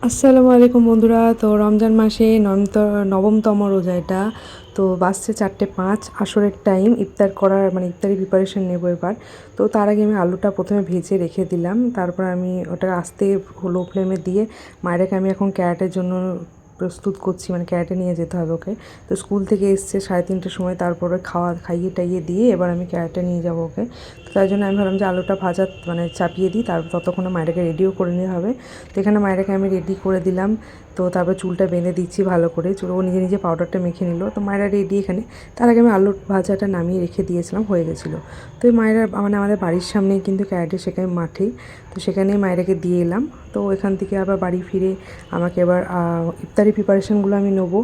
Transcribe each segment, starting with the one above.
আসসালামু আলাইকুম বন্ধুরা। তো রমজান মাসে নবমতম রোজা এটা। তো বাজছে 4:05, আসরের টাইম। ইফতার করার মানে ইফতারি প্রিপারেশন নেবো এবার। তো তার আগে আমি আলুটা প্রথমে ভেজে রেখে দিলাম, তারপর আমি ওটা আস্তে লো ফ্লেমে দিয়ে মায়েরাকে আমি এখন ক্যারাটের জন্য প্রস্তুত করছি, মানে ক্যারাটে নিয়ে যেতে হবে ওকে। তো স্কুল থেকে এসছে 3:30টার সময়, তারপরে খাইয়ে টাইয়ে দিয়ে এবার আমি ক্যারাটে নিয়ে যাবো ওকে। তো তাই জন্য আমি ভাবলাম যে আলুটা ভাজা মানে চাপিয়ে দিই, তারপর ততক্ষণে মায়েরাকে রেডিও করে নিতে হবে। তো এখানে মায়েরাকে আমি রেডি করে দিলাম। তো তারপর চুলটা বেঁধে দিচ্ছি ভালো করে, ও নিজে নিজে পাউডারটা মেখে নিল। তো মায়েরা রেডি এখানে। তার আগে আমি আলুর ভাজাটা নামিয়ে রেখে দিয়েছিলাম, হয়ে গেছিলো। তো এই মায়েরা মানে আমাদের বাড়ির সামনেই কিন্তু ক্যারাটে শেখায়, মাঠেই। তো সেখানেই মায়েরাকে দিয়ে এলাম। তো এখান থেকে আবার বাড়ি ফিরে আমাকে এবার ইফতারি প্রিপারেশনগুলো আমি নেবো।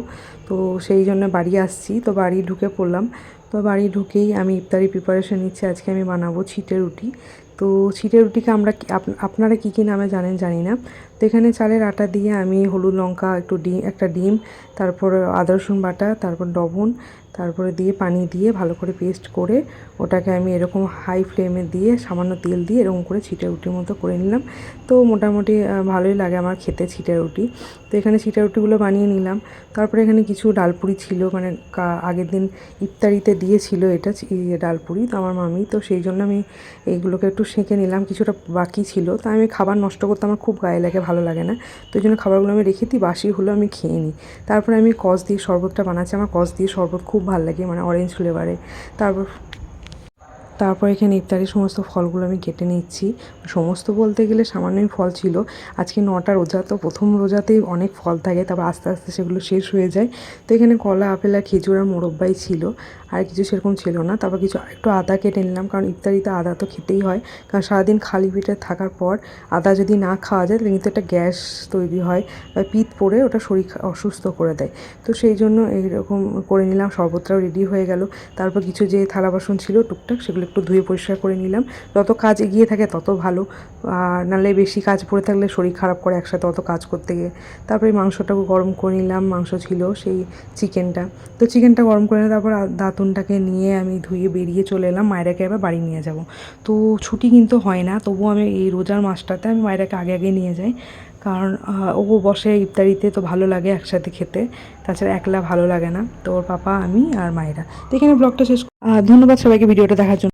তো সেই জন্য বাড়ি আসছি, তো বাড়ি ঢুকে পড়লাম। তো বাড়ি ঢুকেই আমি ইফতারি প্রিপারেশন নিচ্ছি। আজকে আমি বানাবো ছিটে রুটি। তো ছিটে রুটিকে আমরা আপনারা কী কী নামে জানেন জানি না। তো এখানে চালের আটা দিয়ে আমি হলুদ লঙ্কা, একটু একটা ডিম, তারপর আদা রসুন বাটা, তারপর লবণ, তারপরে দিয়ে পানি দিয়ে ভালো করে পেস্ট করে ওটাকে আমি এরকম হাই ফ্লেমে দিয়ে সামান্য তেল দিয়ে এরকম করে ছিটে রুটির মতো করে নিলাম। তো মোটামুটি ভালোই লাগে আমার খেতে ছিটে রুটি। তো এখানে ছিটে রুটিগুলো বানিয়ে নিলাম। তারপরে এখানে কিছু ডালপুরি ছিল, মানে আগের দিন ইফতারিতে দিয়েছিল এটা ডালপুরি, তো আমার মামি। তো সেই জন্য আমি এইগুলোকে একটু সেঁকে নিলাম, কিছুটা বাকি ছিল। তো আমি খাবার নষ্ট করতে আমার খুব গায়ে লাগে, ভালো লাগে না। তো এই জন্য খাবারগুলো আমি রেখে দিই, বাসি হলেও আমি খেয়ে নিই। তারপরে আমি কস দিয়ে শরবতটা বানাচ্ছি। আমার কস দিয়ে শরবত খুব ভালো লাগে, মানে অরেঞ্জ ফ্লেভারে। তারপর তারপর এখানে ইফতারির সমস্ত ফলগুলো আমি কেটে নিচ্ছি। সমস্ত বলতে গেলে সামান্যই ফল ছিল। আজকে 9টা রোজা, তো প্রথম রোজাতেই অনেক ফল থাকে, তারপর আস্তে আস্তে সেগুলো শেষ হয়ে যায়। তো এখানে কলা, আপেল আর খেজুর আর মোরব্বাই ছিল, আর কিছু সেরকম ছিল না। তারপর কিছু একটু আদা কেটে নিলাম, কারণ ইফতারিতে আদা তো খেতেই হয়। কারণ সারাদিন খালি পেটে থাকার পর আদা যদি না খাওয়া যায় তাহলে কিন্তু একটা গ্যাস তৈরি হয় বা পিত্ত পড়ে ওটা শরীর অসুস্থ করে দেয়। তো সেই জন্য এইরকম করে নিলাম। শরবতটাও রেডি হয়ে গেল। তারপর কিছু যে থালা বাসন ছিল টুকটাক, সেগুলো একটু ধুয়ে পরিষ্কার করে নিলাম। যত কাজ এগিয়ে থাকে তত ভালো, আর নাহলে বেশি কাজ পড়ে থাকলে শরীর খারাপ করে একসাথে অত কাজ করতে গিয়ে। তারপরে মাংসটাকে গরম করে নিলাম। মাংস ছিল সেই চিকেনটা। তো চিকেনটা গরম করে নিয়ে তারপর দাতুনটাকে নিয়ে আমি ধুয়ে বেরিয়ে চলে এলাম। মায়েরাকে এবার বাড়ি নিয়ে যাব। তো ছুটি কিন্তু হয় না, তবুও আমি এই রোজার মাসটাতে আমি মায়েরাকে আগে আগে নিয়ে যাই। কারণ ও বসে ইফতারিতে, তো ভালো লাগে একসাথে খেতে। তাছাড়া একলা ভালো লাগে না। তো ওর পাপা, আমি আর মায়েরা। তো এখানে ব্লগটা শেষ। ধন্যবাদ সবাইকে ভিডিওটা দেখার জন্য।